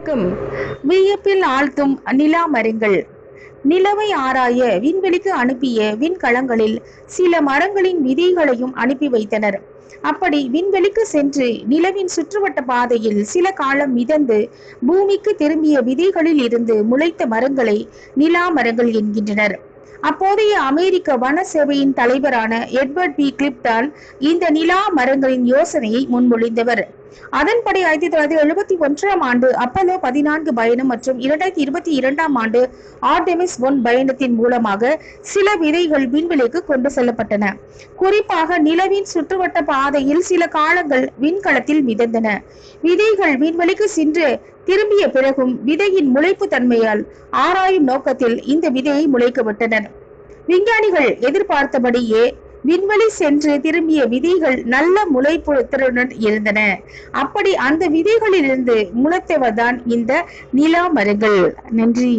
வணக்கம். வியப்பில் ஆழ்த்தும் நிலா மரங்கள். நிலவை ஆராய விண்வெளிக்கு அனுப்பிய விண்கலங்களில் சில மரங்களின் விதைகளையும் அனுப்பி வைத்தனர். அப்படி விண்வெளிக்கு சென்று நிலவின் சுற்றுவட்ட பாதையில் சில காலம் மிதந்து பூமிக்கு திரும்பிய விதைகளில் இருந்து முளைத்த மரங்களை நிலா மரங்கள் என்கின்றனர். அப்போதைய அமெரிக்க வன சேவையின் தலைவரான எட்வர்ட் பி கிளிப்தான் இந்த நிலா மரங்களின் யோசனையை முன்மொழிந்தவர். அதன்படி 1971 ஆண்டு அப்பல்லோ 14 பயணம் மற்றும் 2022 ஆண்டு ஆர்டெமிஸ் 1 பயணத்தின் மூலமாக சில விதைகள் விண்வெளிக்கு கொண்டு செல்லப்பட்டன. குறிப்பாக நிலவின் சுற்றுவட்ட பாதையில் சில காலங்கள் விண்கலத்தில் மிதந்தன. விதைகள் விண்வெளிக்கு சென்று திரும்பிய பிறகும் விதையின் முளைப்பு தன்மையால் ஆராயும் நோக்கத்தில் இந்த விதையை முளைக்க விட்டனர். விஞ்ஞானிகள் எதிர்பார்த்தபடியே விண்வெளி சென்று திரும்பிய விதைகள் நல்ல முளைப்புத்திறனுடன் இருந்தன. அப்படி அந்த விதைகளிலிருந்து முளைத்தவர்தான் இந்த நிலா மரங்கள். நன்றி.